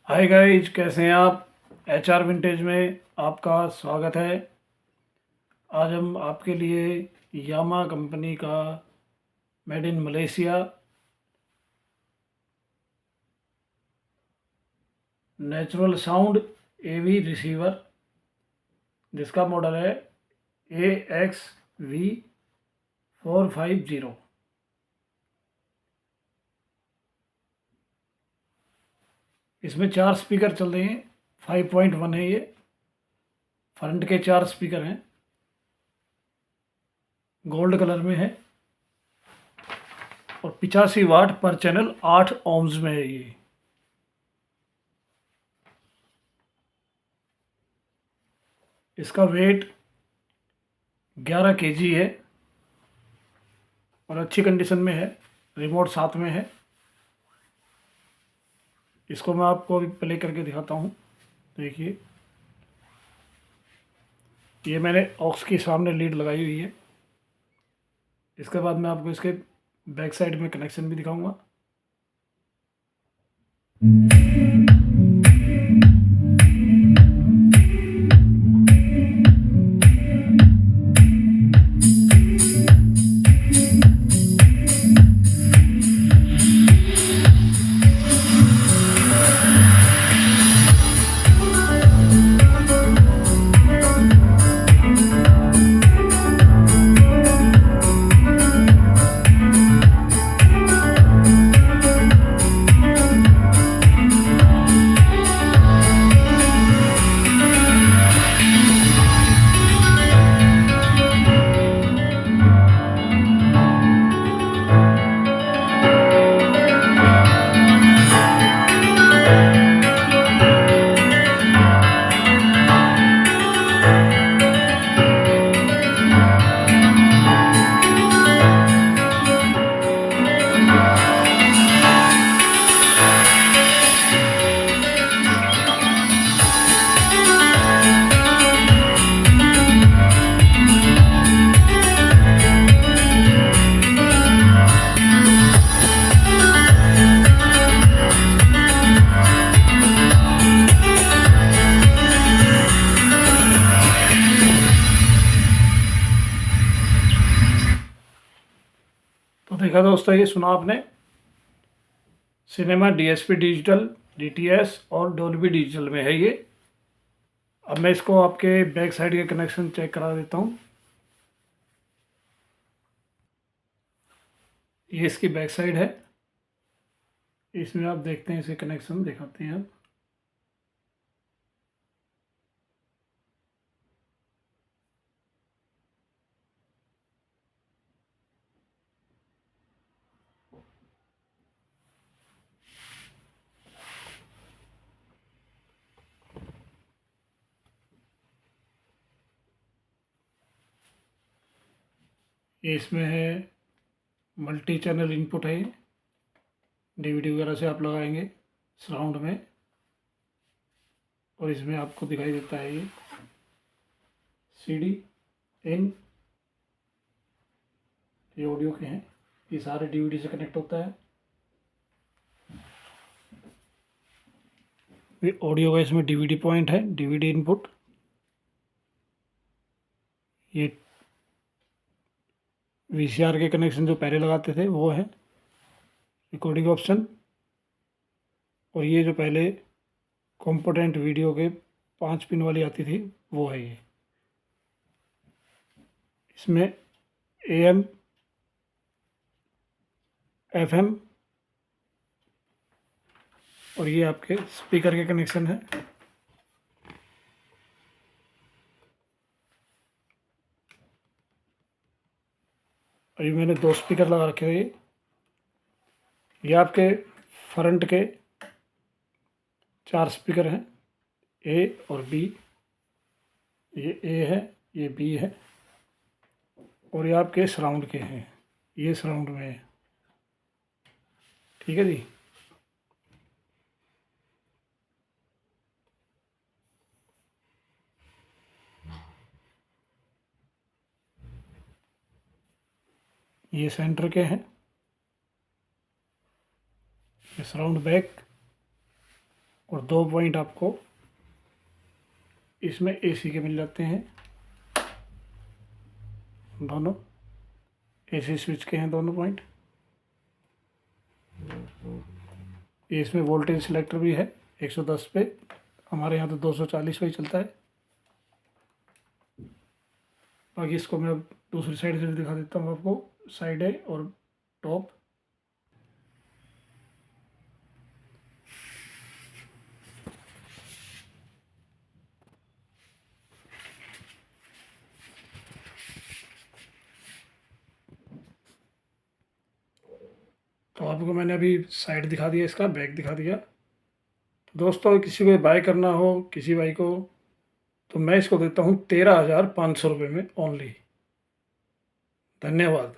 Hi guys, कैसे हैं आप। HR विंटेज में आपका स्वागत है। आज हम आपके लिए यामा कंपनी का made in Malaysia natural sound AV receiver, जिसका मॉडल है AXV450। इसमें 4 स्पीकर चल रहे हैं। 5.1 है ये। फ्रंट के 4 स्पीकर हैं, गोल्ड कलर में है और 85 वाट पर चैनल 8 ohms में है ये। इसका वेट 11 kg है और अच्छी कंडीशन में है। रिमोट साथ में है। इसको मैं आपको अभी प्ले करके दिखाता हूँ। देखिए, ये मैंने ऑक्स के सामने लीड लगाई हुई है। इसके बाद मैं आपको इसके बैक साइड में कनेक्शन भी दिखाऊंगा। तो देखा दोस्तों, ये सुना आपने। सिनेमा DSP डिजिटल, DTS और डोल्बी डिजिटल में है ये। अब मैं इसको आपके बैक साइड के कनेक्शन चेक करा देता हूँ। ये इसकी बैक साइड है। इसमें आप देखते हैं, इसे कनेक्शन दिखाते हैं अब। ये इसमें है मल्टी चैनल इनपुट है। DVD वगैरह से आप लगाएंगे साउंड में। और इसमें आपको दिखाई देता है ये CD इन। ये ऑडियो के हैं। ये सारे DVD से कनेक्ट होता है। ये ऑडियो का इसमें DVD पॉइंट है, DVD इनपुट। ये VCR के कनेक्शन जो पहले लगाते थे वो है। Recording option. और ये जो पहले कंपोनेंट वीडियो के 5 पिन वाली आती थी वो है ये। इसमें AM FM और ये आपके स्पीकर के कनेक्शन है। अभी मैंने 2 स्पीकर लगा रखे हैं। ये आपके फ्रंट के 4 स्पीकर हैं, A और B। ये A है, ये B है और ये आपके सराउंड के हैं। ये सराउंड में है। ठीक है जी। ये सेंटर के हैं। ये सराउंड बैक और 2 पॉइंट आपको इसमें एसी के मिल जाते हैं, दोनों एसी स्विच के हैं दोनों पॉइंट। ये इसमें वोल्टेज सिलेक्टर भी है 110 पे, हमारे यहाँ तो 240 पे ही चलता है। बाकी इसको मैं दूसरी साइड से भी दिखा देता हूँ आपको, साइड है और टॉप। तो आपको मैंने अभी साइड दिखा दिया, इसका बैक दिखा दिया। तो दोस्तों किसी को बाय करना हो किसी भाई को, तो मैं इसको देता हूँ 13,500 रुपये में ओनली। धन्यवाद।